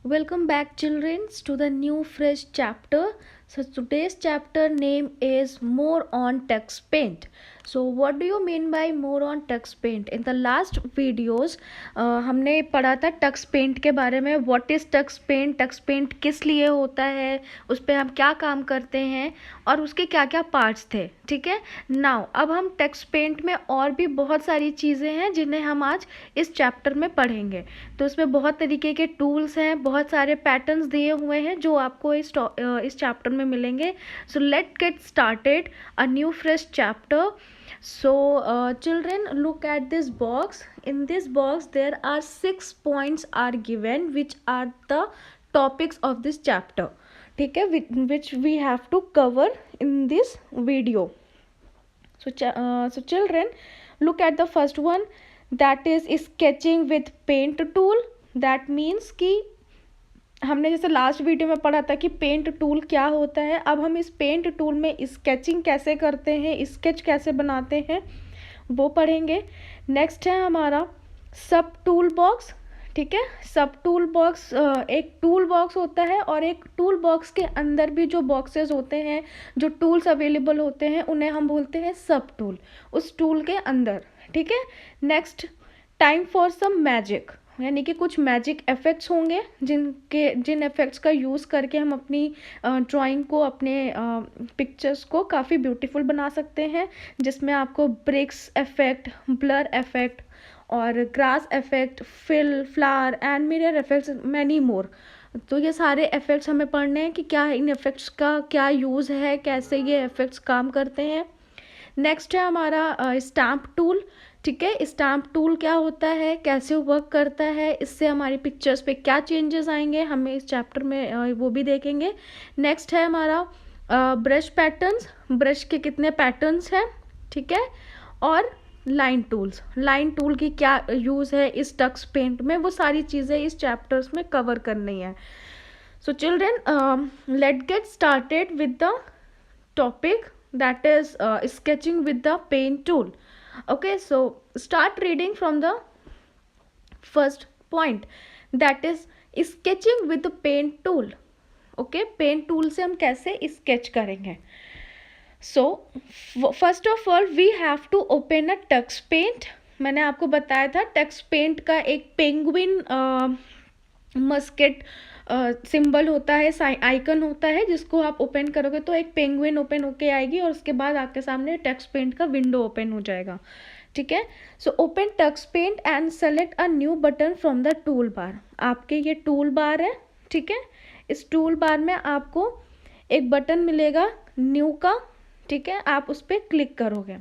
Welcome back, children, to the new fresh chapter. So today's chapter name is More on Text Paint. So what do you mean by more on text paint? In the last videos हमने पढ़ा था text paint के बारे में. What is text paint किस लिए होता है, उस पर हम क्या काम करते हैं और उसके क्या क्या पार्ट्स थे. ठीक है. नाउ अब हम text paint में और भी बहुत सारी चीज़ें हैं जिन्हें हम आज इस चैप्टर में पढ़ेंगे. तो उसमें बहुत तरीके के टूल्स हैं, बहुत सारे पैटर्न्स दिए हुए हैं जो आपको इस चैप्टर में मिलेंगे. So let get started a new fresh chapter. So children, look at this box. In this box there are 6 points are given which are the topics of this chapter. ठीक है, which we have to cover in this video. So children, look at the first one, that is sketching with paint tool. That means कि हमने जैसे last video में पढ़ा था कि paint tool क्या होता है. अब हम इस पेंट टूल में स्केचिंग कैसे करते हैं, स्केच कैसे बनाते हैं, वो पढ़ेंगे. नेक्स्ट है हमारा सब टूल बॉक्स. ठीक है, सब टूल बॉक्स एक टूल बॉक्स होता है और एक टूल बॉक्स के अंदर भी जो बॉक्सेस होते हैं, जो टूल्स अवेलेबल होते हैं, उन्हें हम बोलते हैं सब टूल, उस टूल के अंदर. ठीक है. Next, time for some magic, यानी कि कुछ मैजिक इफ़ेक्ट्स होंगे जिन इफ़ेक्ट्स का यूज़ करके हम अपनी ड्राइंग को, अपने पिक्चर्स को काफ़ी ब्यूटीफुल बना सकते हैं, जिसमें आपको ब्रिक्स इफ़ेक्ट, ब्लर इफ़ेक्ट और grass effect, fill, flower and mirror effects, many more. तो ये सारे इफ़ेक्ट्स हमें पढ़ने हैं कि क्या इन इफ़ेक्ट्स का क्या यूज़ है, कैसे ये इफ़ेक्ट्स काम करते हैं. नेक्स्ट है हमारा स्टैम्प टूल. ठीक है, स्टैम्प टूल क्या होता है, कैसे वर्क करता है, इससे हमारी पिक्चर्स पे क्या चेंजेस आएंगे, हमें इस चैप्टर में वो भी देखेंगे. नेक्स्ट है हमारा ब्रश पैटर्न्स, ब्रश के कितने पैटर्न्स हैं. ठीक है. और लाइन टूल्स, लाइन टूल की क्या यूज़ है इस टेक्स्ट पेंट में, वो सारी चीज़ें इस चैप्टर्स में कवर करनी है. सो children, let get started with the topic, that is sketching with the paint tool. Okay, so start reading from the first point, that is sketching with the paint tool. Okay, paint tool से हम कैसे sketch करेंगे. So first of all we have to open a text paint. मैंने आपको बताया था text paint का एक पेंगुइन मस्केट सिंबल होता है, आइकन होता है, जिसको आप ओपन करोगे तो एक पेंगुइन ओपन होके आएगी और उसके बाद आपके सामने टेक्स्ट पेंट का विंडो ओपन हो जाएगा. ठीक है. So open text paint and select a new button from the tool bar. आपके ये टूल बार है. ठीक है. इस टूल बार में आपको एक बटन मिलेगा न्यू का. ठीक है, आप उस पर क्लिक करोगे.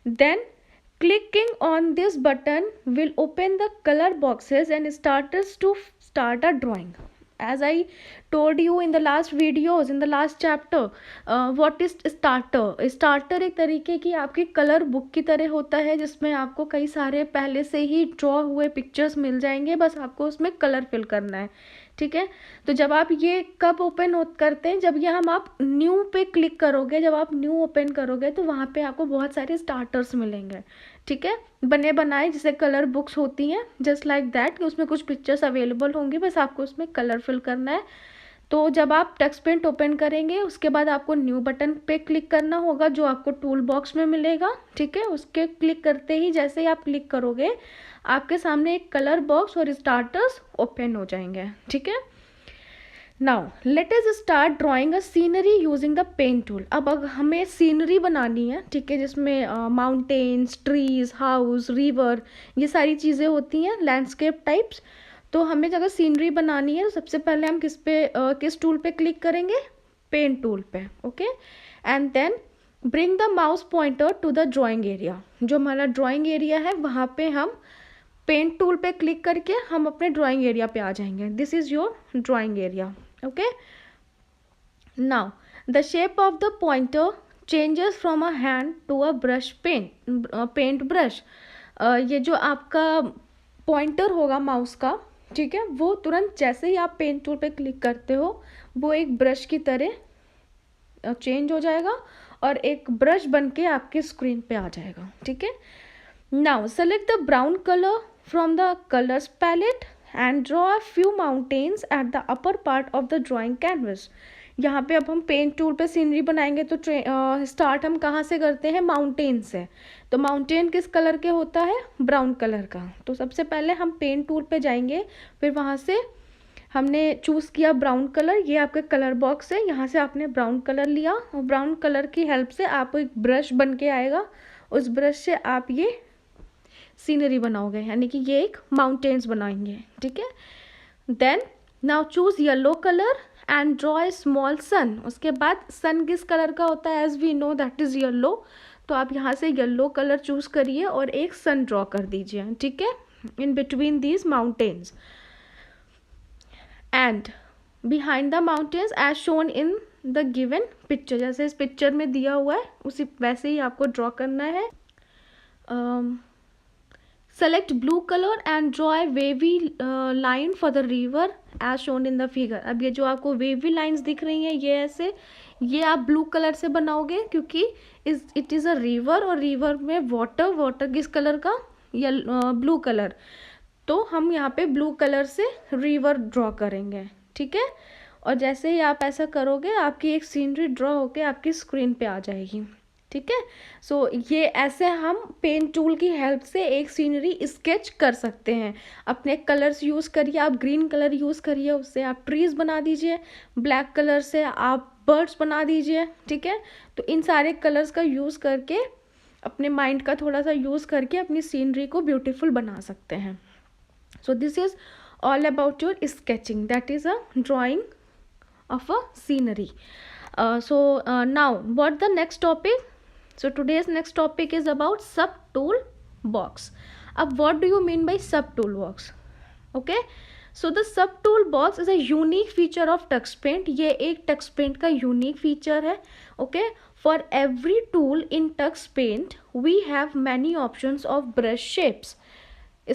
Then clicking on this button will open the color boxes and starters to start a drawing. As I told you in the last videos, in the last chapter, what is starter. Starter एक तरीके की आपकी colour book की तरह होता है, जिसमें आपको कई सारे पहले से ही ड्रॉ हुए पिक्चर्स मिल जाएंगे, बस आपको उसमें कलर फिल करना है. ठीक है. तो जब आप ये कब ओपन करते हैं, जब ये आप न्यू पे क्लिक करोगे, जब आप न्यू ओपन करोगे तो वहाँ पे आपको बहुत सारे स्टार्टर्स मिलेंगे. ठीक है, बने बनाए जैसे कलर बुक्स होती हैं, जस्ट लाइक दैट, कि उसमें कुछ पिक्चर्स अवेलेबल होंगी, बस आपको उसमें कलर फिल करना है. तो जब आप टेक्स्ट पेंट ओपन करेंगे उसके बाद आपको न्यू बटन पे क्लिक करना होगा, जो आपको टूल बॉक्स में मिलेगा. ठीक है, उसके क्लिक करते ही जैसे ही आप क्लिक करोगे आपके सामने एक कलर बॉक्स और स्टार्टर्स ओपन हो जाएंगे. ठीक है. Now let us start drawing a scenery using the paint tool. अब हमें सीनरी बनानी है. ठीक है, जिसमें माउंटेन्स, ट्रीज, हाउस, रिवर, ये सारी चीज़ें होती हैं, लैंडस्केप टाइप्स. तो हमें अगर सीनरी बनानी है तो सबसे पहले हम किस टूल पे क्लिक करेंगे, पेंट टूल पे. Okay, and then bring the mouse pointer to the drawing area. जो हमारा ड्राइंग एरिया है वहाँ पे हम पेंट टूल पे क्लिक करके हम अपने ड्राइंग एरिया पे आ जाएंगे. This is your drawing area. Okay. Now the shape of the pointer changes from a hand to a brush paint brush. ये जो आपका पॉइंटर होगा माउस का, ठीक है, वो तुरंत जैसे ही आप पेंट टूल पे क्लिक करते हो वो एक ब्रश की तरह चेंज हो जाएगा और एक ब्रश बन के आपके स्क्रीन पे आ जाएगा. ठीक है. Now select the brown colour from the colours palette and draw a few mountains at the upper part of the drawing canvas. यहाँ पे अब हम पेंट टूल पे सीनरी बनाएंगे तो स्टार्ट हम कहाँ से करते हैं, माउंटेन से। तो माउंटेन किस कलर के होता है, ब्राउन कलर का। तो सबसे पहले हम पेंट टूल पे जाएंगे, फिर वहाँ से हमने चूज़ किया ब्राउन कलर। ये आपके कलर बॉक्स है, यहाँ से आपने ब्राउन कलर लिया और ब्राउन कलर की हेल्प से आप एक ब्रश बन के आएगा, उस ब्रश से आप ये सीनरी बनाओगे, यानी कि ये एक माउंटेन्स बनाएंगे, ठीक है। Then now choose yellow colour and draw a small sun. उसके बाद सन किस कलर का होता है, as we know that is yellow. तो आप यहाँ से येलो कलर चूज करिए और एक सन ड्रॉ कर दीजिए, ठीक है, in between these mountains and behind the mountains as shown in the given picture. जैसे इस पिक्चर में दिया हुआ है उसी वैसे ही आपको ड्रॉ करना है। Select blue colour and draw a wavy line for the river as shown in the figure. अब ये जो आपको वेवी लाइंस दिख रही हैं ये ऐसे, ये आप ब्लू कलर से बनाओगे क्योंकि इट इज़ अ रिवर, और रिवर में वाटर किस कलर का, ब्लू कलर। तो हम यहाँ पे ब्लू कलर से रिवर ड्रॉ करेंगे, ठीक है। और जैसे ही आप ऐसा करोगे आपकी एक सीनरी ड्रॉ होके आपकी स्क्रीन पे आ जाएगी, ठीक है। सो ये ऐसे हम पेन टूल की हेल्प से एक सीनरी स्केच कर सकते हैं। अपने कलर्स यूज़ करिए, आप ग्रीन कलर यूज़ करिए, उससे आप ट्रीज बना दीजिए, ब्लैक कलर से आप बर्ड्स बना दीजिए, ठीक है। तो इन सारे कलर्स का यूज़ करके अपने माइंड का थोड़ा सा यूज़ करके अपनी सीनरी को ब्यूटीफुल बना सकते हैं। So this is all about your sketching, that is a drawing of a scenery. Now what the next topic? So today's next topic is about subtool box. Ab what do you mean by subtool box? Okay, so the subtool box is a unique feature of TuxPaint. ये एक TuxPaint का unique feature है, okay. For every tool in TuxPaint we have many options of brush shapes,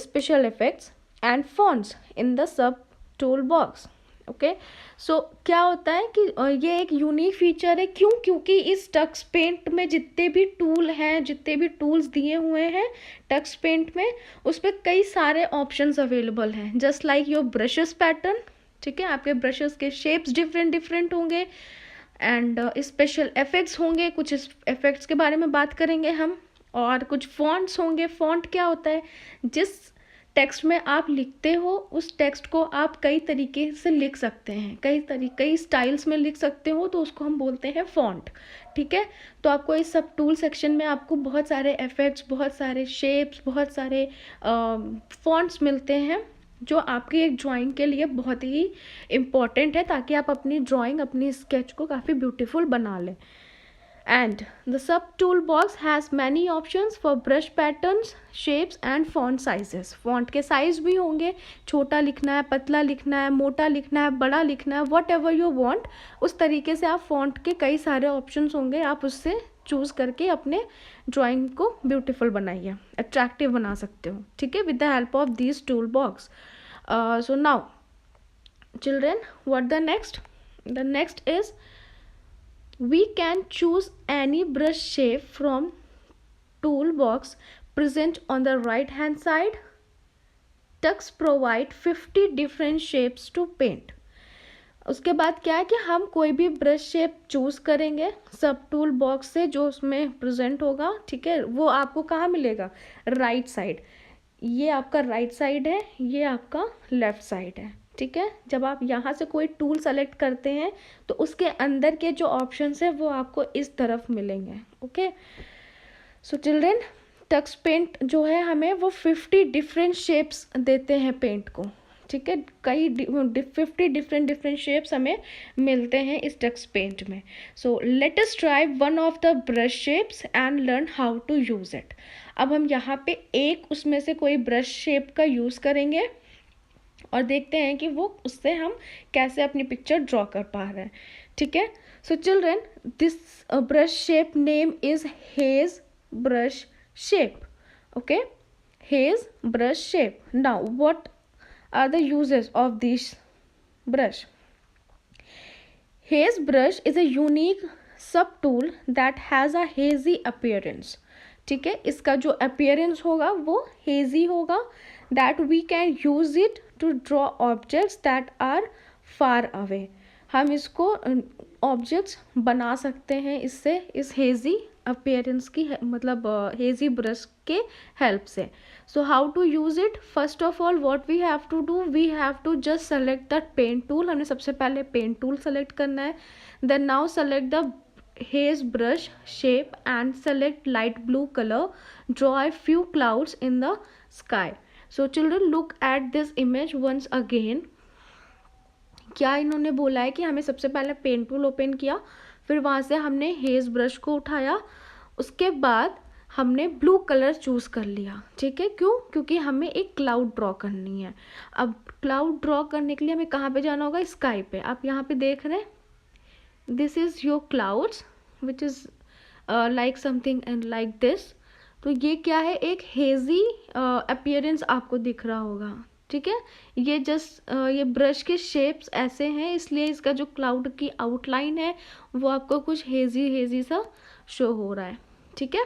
special effects and fonts in the sub tool box. Okay, so क्या होता है कि ये एक यूनिक फीचर है। क्यों? क्योंकि इस टक्स पेंट में जितने भी टूल हैं, जितने भी टूल्स दिए हुए हैं टक्स पेंट में, उस पर कई सारे ऑप्शंस अवेलेबल हैं। Just like your brushes pattern, ठीक है, आपके ब्रशेस के शेप्स डिफरेंट डिफरेंट होंगे एंड स्पेशल इफेक्ट्स होंगे, कुछ इफेक्ट्स के बारे में बात करेंगे हम, और कुछ फॉन्ट्स होंगे। फॉन्ट क्या होता है, जिस टेक्स्ट में आप लिखते हो उस टेक्स्ट को आप कई तरीके से लिख सकते हैं, कई स्टाइल्स में लिख सकते हो, तो उसको हम बोलते हैं फॉन्ट, ठीक है। तो आपको इस सब टूल सेक्शन में आपको बहुत सारे इफेक्ट्स, बहुत सारे शेप्स, बहुत सारे फॉन्ट्स मिलते हैं जो आपकी एक ड्राइंग के लिए बहुत ही इम्पॉर्टेंट है, ताकि आप अपनी ड्राइंग, अपनी स्केच को काफ़ी ब्यूटीफुल बना लें। And the sub tool box has many options for brush patterns, shapes and font sizes. Font के size भी होंगे, छोटा लिखना है, पतला लिखना है, मोटा लिखना है, बड़ा लिखना है, whatever you want, उस तरीके से आप font के कई सारे options होंगे, आप उससे चूज़ करके अपने ड्राइंग को ब्यूटीफुल बनाइए, अट्रैक्टिव बना सकते हो, ठीक है, with the help of this tool box. So now children, what the next? The next is we can choose any brush shape from toolbox present on the right hand side. Tux provide 50 different shapes to paint. उसके बाद क्या है कि हम कोई भी brush shape choose करेंगे सब टूल बॉक्स से जो उसमें प्रेजेंट होगा, ठीक है, वो आपको कहाँ मिलेगा, राइट साइड. ये आपका राइट साइड है, ये आपका लेफ्ट साइड है, ठीक है. जब आप यहाँ से कोई टूल सेलेक्ट करते हैं तो उसके अंदर के जो ऑप्शंस है वो आपको इस तरफ मिलेंगे. Okay, so children, Tux paint जो है हमें वो 50 डिफरेंट शेप्स देते हैं पेंट को, ठीक है. कई 50 डिफरेंट शेप्स हमें मिलते हैं इस टक्स पेंट में. So let us try one of the brush shapes and learn how to use it. अब हम यहाँ पे एक उसमें से कोई ब्रश शेप का यूज़ करेंगे और देखते हैं कि वो उससे हम कैसे अपनी पिक्चर ड्रॉ कर पा रहे हैं, ठीक है. सो children, this brush shape name is hedge brush shape. Okay, hedge brush shape. Now what are the uses of this brush? Haze brush is a unique sub tool that has a hazy appearance. ठीक है, इसका जो appearance होगा वो hazy होगा. That we can use it to draw objects that are far away. हम इसको objects बना सकते हैं इससे, इस हेजी अपीयरेंस की मतलब हेजी ब्रश के हेल्प से। So how to use it? First of all what we have to do, we have to just select that paint tool. हमने सबसे पहले पेंट टूल सेलेक्ट करना है। Then now select the haze brush shape and select light blue color. Draw a few clouds in the sky. So children, look at this image once again. क्या इन्होंने बोला है कि हमें सबसे पहले पेंट टूल ओपन किया, फिर वहाँ से हमने हेज ब्रश को उठाया, उसके बाद हमने ब्लू कलर चूज़ कर लिया। ठीक है, क्यों? क्योंकि हमें एक क्लाउड ड्रॉ करनी है। अब क्लाउड ड्रॉ करने के लिए हमें कहाँ पे जाना होगा? स्काई पे। आप यहाँ पे देख रहे हैं, this is your clouds which is like something and like this. तो ये क्या है? एक हेजी अपीयरेंस आपको दिख रहा होगा। ठीक है, ये जस्ट ये ब्रश के शेप्स ऐसे हैं, इसलिए इसका जो क्लाउड की आउटलाइन है वो आपको कुछ हेजी हेजी सा शो हो रहा है। ठीक है,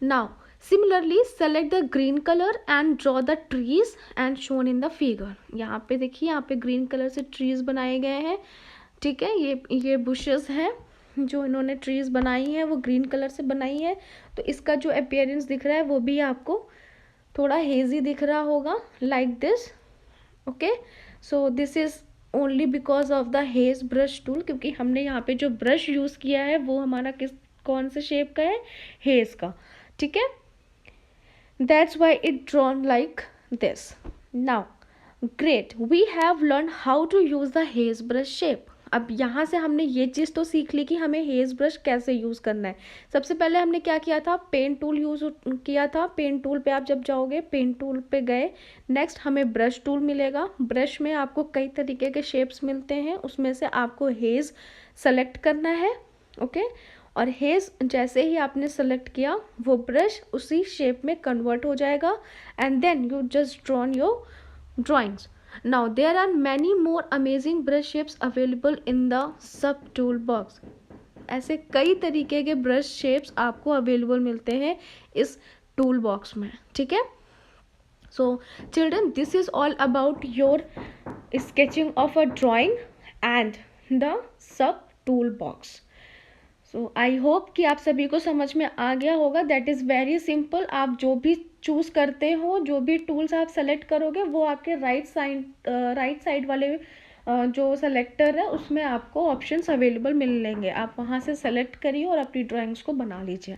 now similarly select the green colour and draw the trees and shown in the figure. यहाँ पे देखिए, यहाँ पे ग्रीन कलर से ट्रीज बनाए गए हैं। ठीक है, ये बुशेस हैं जो इन्होंने ट्रीज बनाई है वो ग्रीन कलर से बनाई है। तो इसका जो अपीयरेंस दिख रहा है वो भी आपको थोड़ा हेजी दिख रहा होगा, like this. Okay, so this is only because of the haze brush tool, क्योंकि हमने यहाँ पे जो ब्रश यूज किया है वो हमारा कौन से शेप का है? हेज का। ठीक है, that's why it drawn like this. Now great, we have learn how to use the haze brush shape. अब यहाँ से हमने ये चीज़ तो सीख ली कि हमें हेज ब्रश कैसे यूज़ करना है। सबसे पहले हमने क्या किया था? पेंट टूल यूज़ किया था। पेंट टूल पे आप जब जाओगे, पेंट टूल पे गए, नेक्स्ट हमें ब्रश टूल मिलेगा। ब्रश में आपको कई तरीके के शेप्स मिलते हैं, उसमें से आपको हेज सेलेक्ट करना है। ओके, और हेज जैसे ही आपने सेलेक्ट किया वो ब्रश उसी शेप में कन्वर्ट हो जाएगा and then you just drawn your drawings. Now there are many more amazing brush shapes available in the sub tool box. ऐसे कई तरीके के ब्रश शेप्स आपको अवेलेबल मिलते हैं इस टूल बॉक्स में. ठीक है, so children, this is all about your sketching of a drawing and the sub tool box. So I hope कि आप सभी को समझ में आ गया होगा. That is very simple. आप जो भी चूज़ करते हो, जो भी टूल्स आप सेलेक्ट करोगे, वो आपके राइट साइड वाले जो सेलेक्टर है उसमें आपको ऑप्शंस अवेलेबल मिल लेंगे. आप वहाँ से सेलेक्ट करिए और अपनी ड्राइंग्स को बना लीजिए.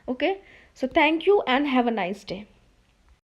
Okay, so thank you and have a nice day.